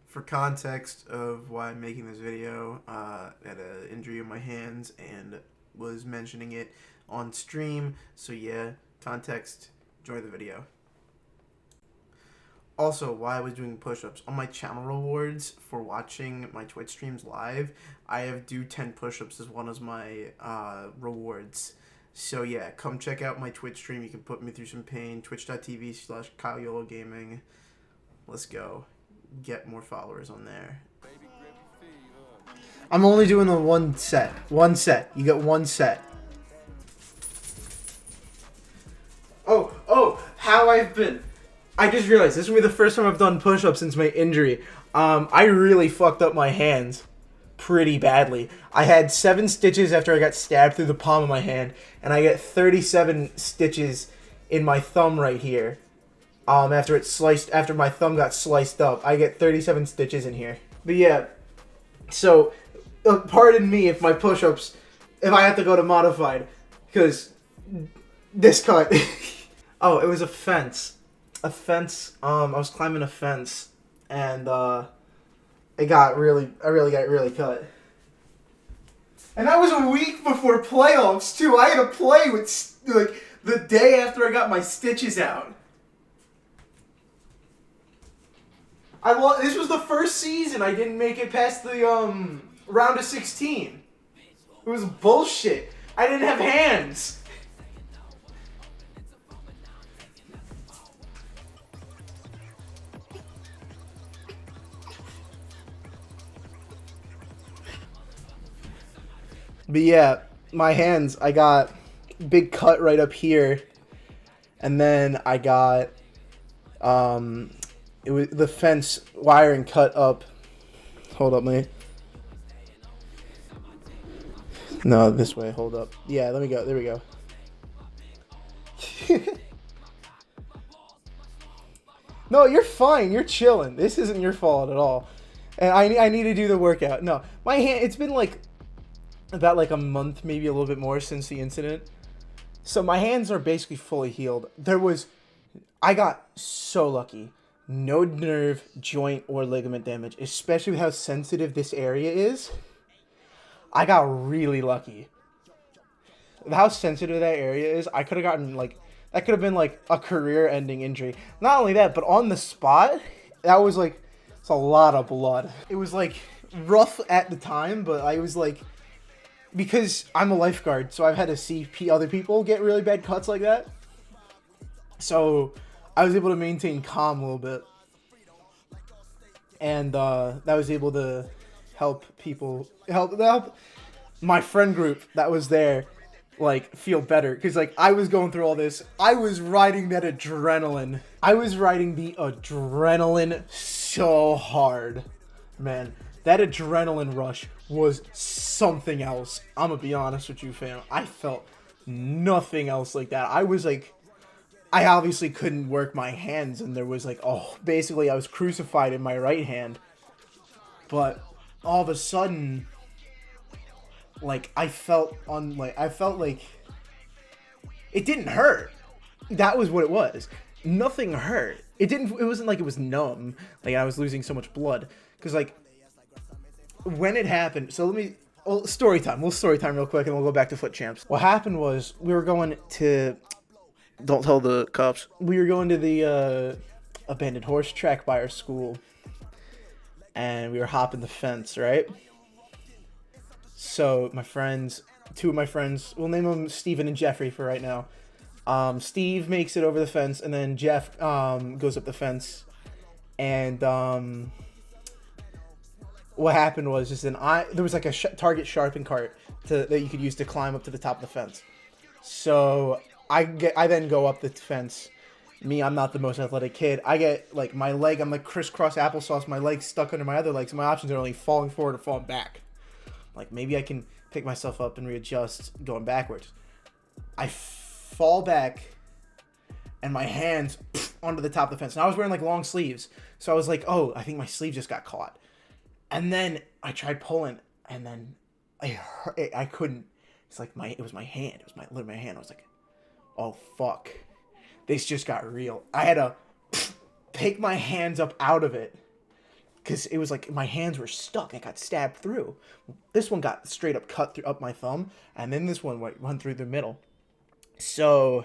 For context of why I'm making this video, I had an injury in my hands and was mentioning it on stream. So yeah, context, enjoy the video. Also, why I was doing push-ups. On my channel rewards for watching my Twitch streams live, I have do 10 push-ups as one of my rewards. So yeah, come check out my Twitch stream. You can put me through some pain. Twitch.tv/KyleYoloGaming. Let's go. Get more followers on there. I'm only doing the one set. One set. You get one set. Oh, how I've been. I just realized this will be the first time I've done push-ups since my injury. I really fucked up my hands pretty badly. I had 7 stitches after I got stabbed through the palm of my hand, and I get 37 stitches in my thumb right here. After my thumb got sliced up, I get 37 stitches in here. But yeah, so pardon me if my push-ups, if I have to go to modified, because this cut. Oh, it was a fence. I was climbing a fence, and I really got it really cut. And that was a week before playoffs too. I had to play with like the day after I got my stitches out. This was the first season I didn't make it past the round of 16. It was bullshit. I didn't have hands. But yeah, my hands, I got big cut right up here, and then I got it was the fence wiring cut up. Hold up, mate. No, this way. Hold up. Yeah, let me go. There we go. No, you're fine. You're chilling. This isn't your fault at all. And I need to do the workout. No, my hand. It's been like about like a month, maybe a little bit more since the incident. So my hands are basically fully healed. I got so lucky. No nerve, joint, or ligament damage, especially with how sensitive this area is. I got really lucky. With how sensitive that area is, I could have gotten that could have been like a career-ending injury. Not only that, but on the spot, that was like, it's a lot of blood. It was like rough at the time, but I was like, because I'm a lifeguard, so I've had to see other people get really bad cuts like that. So I was able to maintain calm a little bit, and that was able to help my friend group that was there like feel better, because like I was going through all this. I was riding that adrenaline. I was riding the adrenaline so hard, man. That adrenaline rush was something else. I'm gonna be honest with you, fam. I felt nothing else like that. I was like, I obviously couldn't work my hands, and there was like, basically I was crucified in my right hand. But all of a sudden, like I felt like it didn't hurt. That was what it was. Nothing hurt. It wasn't like it was numb. Like I was losing so much blood, because like when it happened. So story time. We'll story time real quick, and we'll go back to Foot Champs. What happened was we were going to. Don't tell the cops. We were going to the abandoned horse track by our school, and we were hopping the fence, right? So two of my friends, we'll name them Steven and Jeffrey for right now. Steve makes it over the fence, and then Jeff goes up the fence. And what happened was there was like a Target sharpen cart that you could use to climb up to the top of the fence. So I then go up the fence. Me, I'm not the most athletic kid. I get like my leg, I'm like crisscross applesauce, my leg stuck under my other leg, so my options are only falling forward or falling back. Like maybe I can pick myself up and readjust going backwards. I fall back, and my hands onto the top of the fence. And I was wearing like long sleeves, so I was like, oh, I think my sleeve just got caught. And then I tried pulling, and then I couldn't. It's like it was my hand. It was literally my hand. I was like, oh fuck, this just got real. I had to pick my hands up out of it, because it was like my hands were stuck. I got stabbed through. This one got straight up cut through up my thumb, and then this one went run through the middle. So,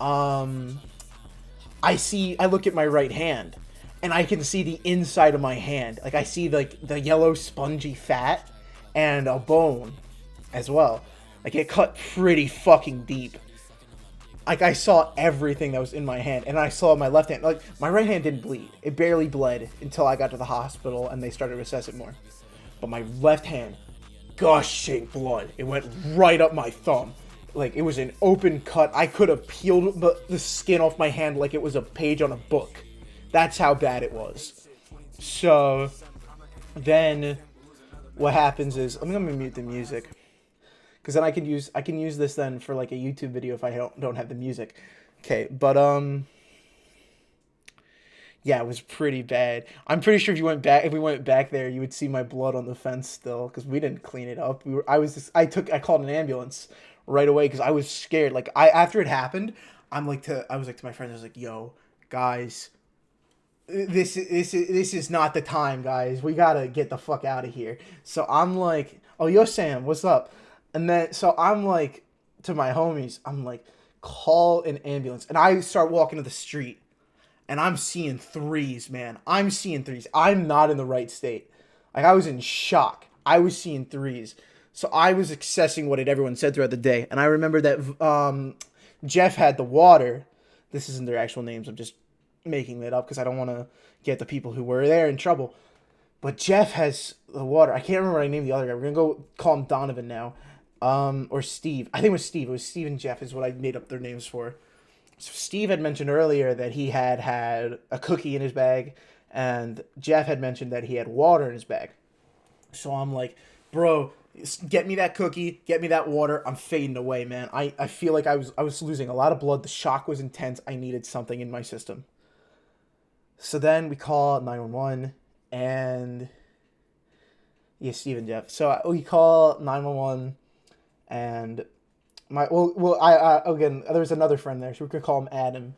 I look at my right hand, and I can see the inside of my hand. Like, I see like the yellow spongy fat and a bone as well. Like, it cut pretty fucking deep. Like, I saw everything that was in my hand, and I saw my left hand. Like, my right hand didn't bleed. It barely bled until I got to the hospital and they started to assess it more. But my left hand, gushing blood. It went right up my thumb. Like, it was an open cut. I could have peeled the skin off my hand like it was a page on a book. That's how bad it was. So, then, what happens is, I'm gonna mute the music. Because then I can use this then for like a YouTube video if I don't have the music. Okay, but yeah, it was pretty bad. I'm pretty sure if we went back there, you would see my blood on the fence still, because we didn't clean it up. I called an ambulance right away because I was scared. Like, after it happened, I was like to my friends, I was like, yo, guys, this is not the time, guys. We gotta get the fuck out of here. So I'm like, oh, yo, Sam, what's up? And then, so I'm like, to my homies, I'm like, call an ambulance. And I start walking to the street, and I'm seeing threes, man. I'm seeing threes. I'm not in the right state. Like, I was in shock. I was seeing threes. So I was accessing what everyone said throughout the day. And I remember that Jeff had the water. This isn't their actual names. I'm just making that up because I don't want to get the people who were there in trouble. But Jeff has the water. I can't remember what I named the other guy. We're going to go call him Donovan now. Or Steve. I think it was Steve. It was Steve and Jeff is what I made up their names for. So Steve had mentioned earlier that he had a cookie in his bag, and Jeff had mentioned that he had water in his bag. So I'm like, bro, get me that cookie, get me that water. I'm fading away, man. I feel like I was losing a lot of blood. The shock was intense. I needed something in my system. So then we call 911, and yeah, Steve and Jeff. So we call 911. And again, there was another friend there, so we could call him Adam.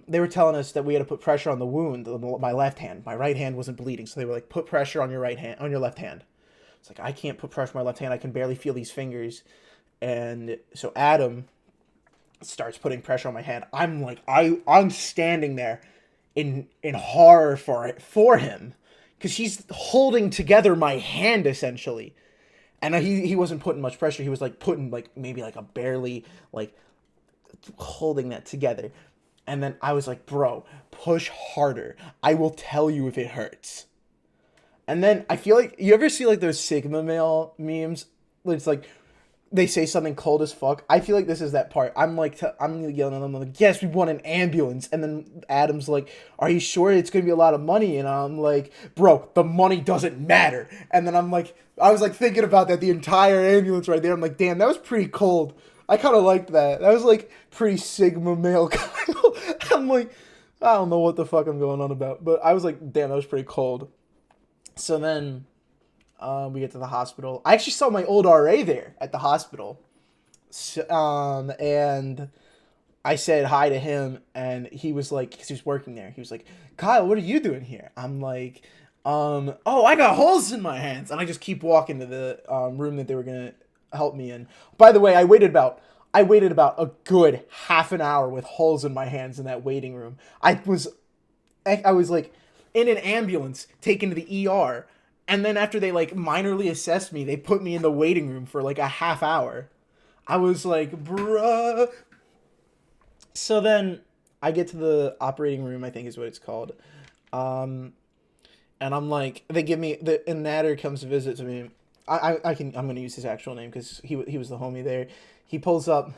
They were telling us that we had to put pressure on the wound, my left hand. My right hand wasn't bleeding, so they were like, put pressure on your left hand. It's like, I can't put pressure on my left hand. I can barely feel these fingers. And so Adam starts putting pressure on my hand. I'm like, I'm standing there in horror for him, because he's holding together my hand essentially. And he wasn't putting much pressure. He was like putting like maybe like a barely like holding that together. And then I was like, bro, push harder. I will tell you if it hurts. And then I feel like, you ever see like those Sigma male memes? It's like they say something cold as fuck. I feel like this is that part. I'm yelling at them. I'm like, yes, we want an ambulance. And then Adam's like, are you sure it's going to be a lot of money? And I'm like, bro, the money doesn't matter. And then I was like thinking about that, the entire ambulance right there. I'm like, damn, that was pretty cold. I kind of liked that. That was like pretty Sigma male. I'm like, I don't know what the fuck I'm going on about. But I was like, damn, that was pretty cold. So then we get to the hospital. I actually saw my old RA there at the hospital. So, and I said hi to him, and he was like, because he was working there, he was like, Kyle, what are you doing here? I'm like, oh, I got holes in my hands. And I just keep walking to the room that they were going to help me in. By the way, I waited about a good half an hour with holes in my hands in that waiting room. I was like in an ambulance taken to the ER. And then after they like minorly assessed me, they put me in the waiting room for like a half hour. I was like, bruh. So then I get to the operating room, I think is what it's called. And I'm like, they give me and Nader comes to visit to me. I'm gonna use his actual name because he was the homie there. He pulls up.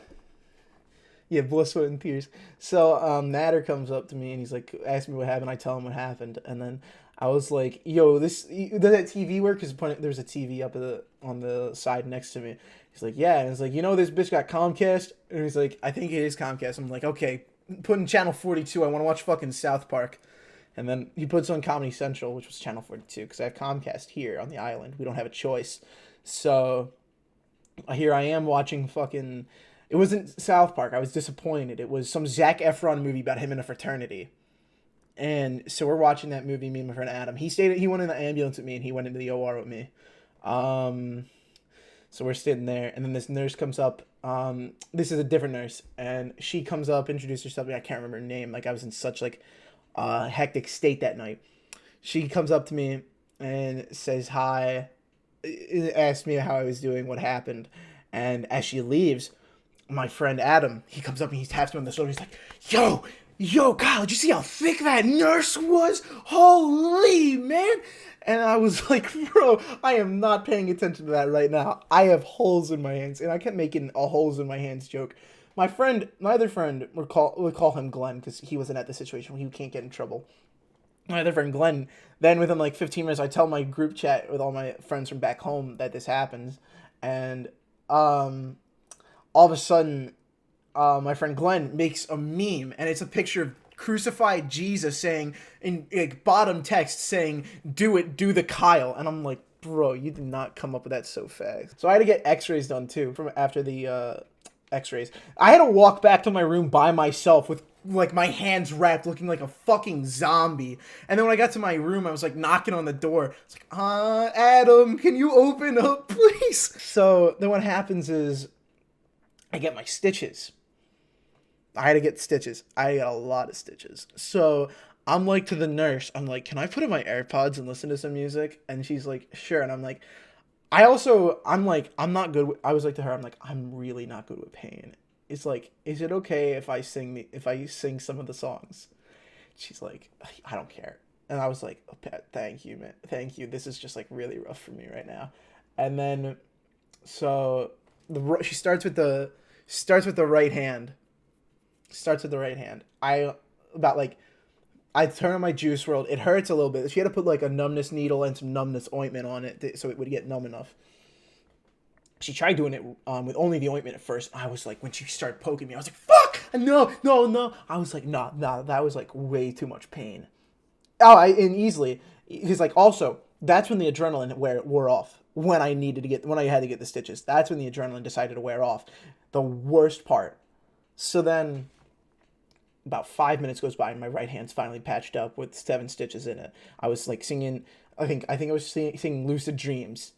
Yeah, blood, sweat, and tears. So Nader comes up to me and he's like, ask me what happened. I tell him what happened, and then I was like, yo, does that TV work? Because there's a TV up on the side next to me. He's like, yeah. And it's like, this bitch got Comcast? And he's like, I think it is Comcast. I'm like, okay, put in channel 42. I want to watch fucking South Park. And then he puts on Comedy Central, which was channel 42, because I have Comcast here on the island. We don't have a choice. So here I am watching fucking... It wasn't South Park. I was disappointed. It was some Zac Efron movie about him in a fraternity. And so we're watching that movie, me and my friend Adam. He went in the ambulance with me and he went into the OR with me. Um, so we're sitting there, and then this nurse comes up. This is a different nurse, and she comes up, introduced herself. I can't remember her name. Like, I was in such like hectic state that night. She comes up to me and says hi, asked me how I was doing, what happened, and as she leaves, my friend Adam, he comes up and he taps me on the shoulder. He's like, yo, Kyle, did you see how thick that nurse was? Holy, man. And I was like, bro, I am not paying attention to that right now. I have holes in my hands. And I kept making a holes in my hands joke. My other friend, we'll call him Glenn because he wasn't at the situation where he can't get in trouble. My other friend Glenn, then within like 15 minutes, I tell my group chat with all my friends from back home that this happens. And all of a sudden, my friend Glenn makes a meme, and it's a picture of crucified Jesus saying, in like bottom text saying, do the Kyle. And I'm like, bro, you did not come up with that so fast. So I had to get x-rays done too from after the x-rays. I had to walk back to my room by myself with like my hands wrapped, looking like a fucking zombie. And then when I got to my room, I was like knocking on the door. It's like, Adam, can you open up, please? So then what happens is I get my stitches. I had to get stitches. I got a lot of stitches. So I'm like to the nurse, I'm like, can I put in my AirPods and listen to some music? And she's like, sure. And I'm like, I'm not good with, I was like to her, I'm like, I'm really not good with pain. It's like, is it okay if I sing some of the songs? She's like, I don't care. And I was like, oh, thank you, man. Thank you. This is just like really rough for me right now. And then, so she starts with the right hand. Starts with the right hand. I turn on my Juice World. It hurts a little bit. She had to put like a numbness needle and some numbness ointment on it so it would get numb enough. She tried doing it with only the ointment at first. I was like, when she started poking me, I was like, fuck! No. I was like, nah, that was like way too much pain. And easily, because like also, that's when the adrenaline wore off. When I had to get the stitches. That's when the adrenaline decided to wear off. The worst part. So then, about 5 minutes goes by and my right hand's finally patched up with 7 stitches in it. I was like singing, I think I was singing Lucid Dreams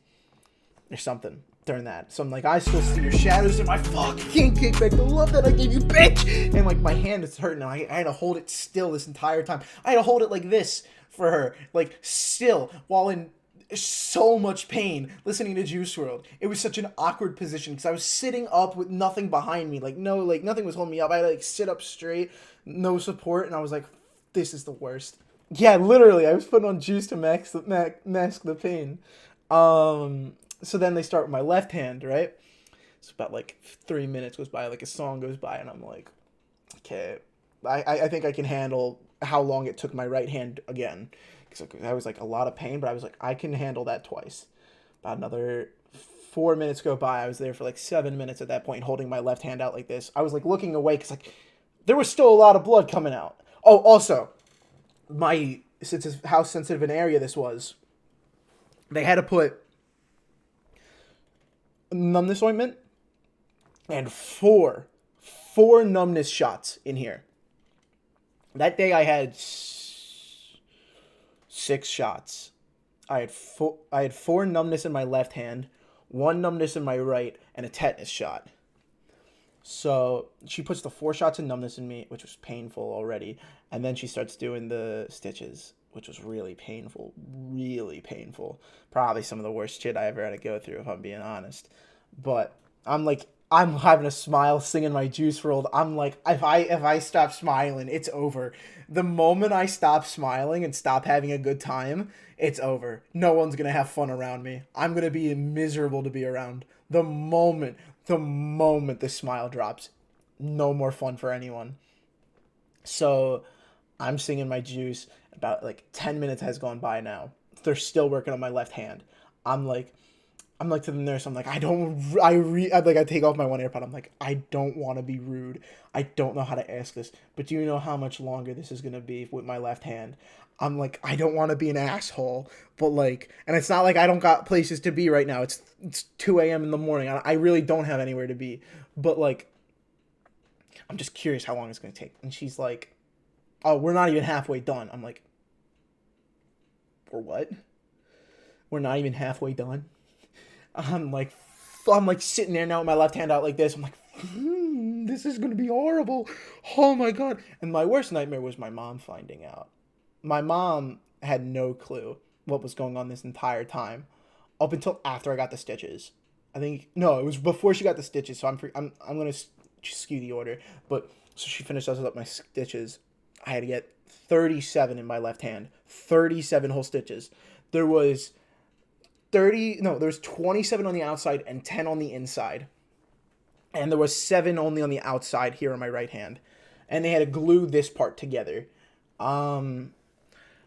or something during that. So I'm like, I still see your shadows in my fucking kickback. The love that I gave you, bitch! And like my hand is hurting and I had to hold it still this entire time. I had to hold it like this for her, like still, while in so much pain listening to Juice WRLD. It was such an awkward position because I was sitting up with nothing behind me, like nothing was holding me up. I had to like sit up straight, no support, and I was like, this is the worst. Yeah, literally, I was putting on Juice to mask the pain. So then they start with my left hand, right? It's about like 3 minutes goes by, like a song goes by, and I'm like, okay, I think I can handle how long it took my right hand again. Because I was like a lot of pain, but I was like, I can handle that twice. About another 4 minutes go by. I was there for like 7 minutes at that point, holding my left hand out like this. I was like looking away because like there was still a lot of blood coming out. Oh, also, since how sensitive an area this was, they had to put numbness ointment and four numbness shots in here. That day I had 6 shots. I had 4 numbness in my left hand, 1 numbness in my right, and a tetanus shot. So she puts the 4 shots of numbness in me, which was painful already, and then she starts doing the stitches, which was really painful. Probably some of the worst shit I ever had to go through, if I'm being honest. But I'm having a smile singing my Juice WRLD. I'm like, if I stop smiling, it's over. The moment I stop smiling and stop having a good time, it's over. No one's gonna have fun around me. I'm gonna be miserable to be around. The moment the smile drops, no more fun for anyone. So I'm singing my Juice. About like 10 minutes has gone by now. They're still working on my left hand. I'm like to the nurse, I'm like, I take off my one AirPod. I'm like, I don't want to be rude. I don't know how to ask this, but do you know how much longer this is going to be with my left hand? I'm like, I don't want to be an asshole, but like, and it's not like I don't got places to be right now. It's 2 a.m. in the morning. I really don't have anywhere to be, but like, I'm just curious how long it's going to take. And she's like, oh, we're not even halfway done. I'm like, for what? We're not even halfway done. I'm like, I'm like sitting there now with my left hand out like this. I'm like, this is gonna be horrible. Oh my god! And my worst nightmare was my mom finding out. My mom had no clue what was going on this entire time, up until after I got the stitches. I think no, it was before she got the stitches. So I'm gonna skew the order, but so she finished up my stitches. I had to get 37 in my left hand, 37 whole stitches. There was 27 on the outside and 10 on the inside. And there was 7 only on the outside here on my right hand. And they had to glue this part together.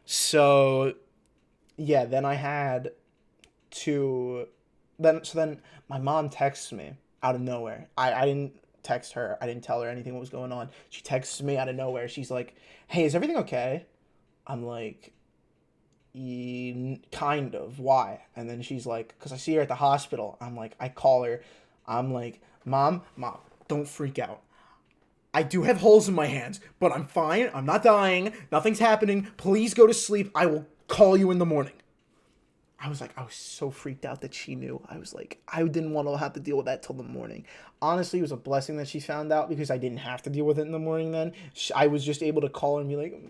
So yeah, then I had to then my mom texts me out of nowhere. I didn't text her. I didn't tell her anything what was going on. She texts me out of nowhere. She's like, "Hey, is everything okay?" I'm like, kind of. Why? And then she's like, because I see her at the hospital. I'm like, I call her. I'm like, mom, don't freak out. I do have holes in my hands, but I'm fine. I'm not dying. Nothing's happening. Please go to sleep. I will call you in the morning. I was so freaked out that she knew. I was like, I didn't want to have to deal with that till the morning. Honestly, it was a blessing that she found out because I didn't have to deal with it in the morning then. I was just able to call her and be like,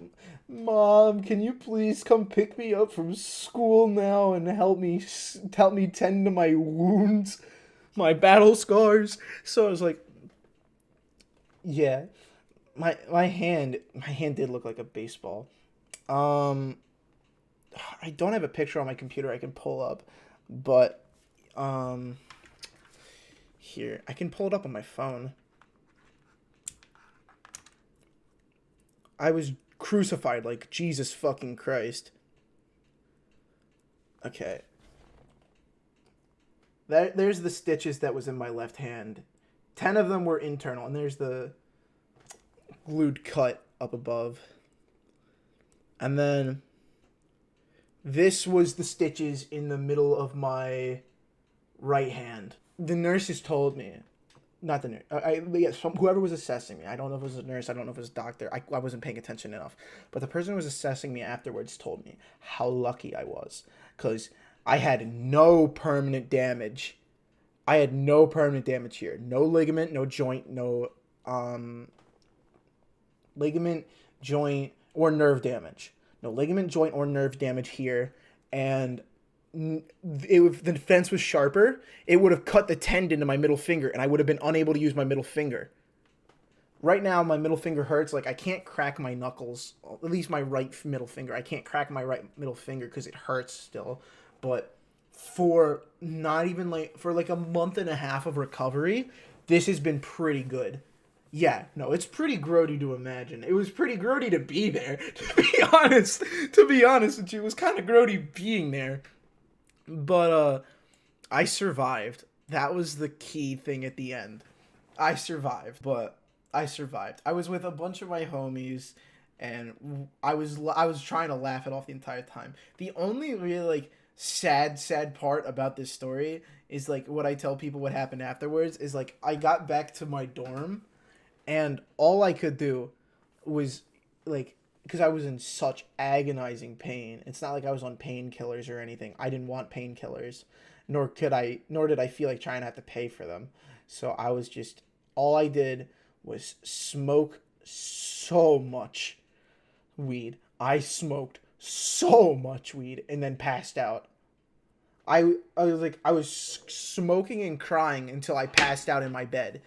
Mom, can you please come pick me up from school now and help me tend to my wounds, my battle scars? So I was like, yeah, my hand did look like a baseball. I don't have a picture on my computer I can pull up, but here, I can pull it up on my phone. I was crucified like Jesus fucking Christ. Okay. There's the stitches that was in my left hand. 10 of them were internal, and there's the glued cut up above. And then this was the stitches in the middle of my right hand. The nurses told me, not the nurse, whoever was assessing me, I don't know if it was a nurse, I don't know if it was a doctor, I wasn't paying attention enough, but the person who was assessing me afterwards told me how lucky I was, because I had no permanent damage. I had no permanent damage here. No ligament, no joint, no ligament, joint, or nerve damage. No ligament, joint, or nerve damage here. And if the fence was sharper, it would have cut the tendon to my middle finger, and I would have been unable to use my middle finger. Right now, my middle finger hurts. Like, I can't crack my knuckles, at least my right middle finger. I can't crack my right middle finger because it hurts still. But for not even for a month and a half of recovery, this has been pretty good. Yeah, no, it's pretty grody to imagine. It was pretty grody to be there, to be honest. To be honest with you, it was kind of grody being there. But, I survived. That was the key thing at the end. I survived, but I survived. I was with a bunch of my homies, and I was trying to laugh it off the entire time. The only really, sad part about this story is, what I tell people what happened afterwards is, I got back to my dorm, and all I could do was, because I was in such agonizing pain. It's not like I was on painkillers or anything. I didn't want painkillers, nor did I feel like trying to have to pay for them. So all I did was smoke so much weed. I smoked so much weed and then passed out. I was smoking and crying until I passed out in my bed.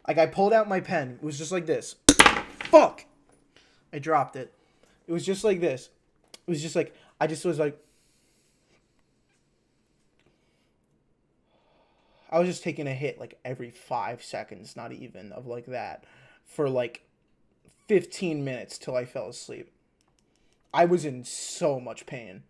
I pulled out my pen. It was just like this. Fuck! I dropped it. It was just like this. It was just I was just taking a hit every 5 seconds, not even, of that, for 15 minutes till I fell asleep. I was in so much pain.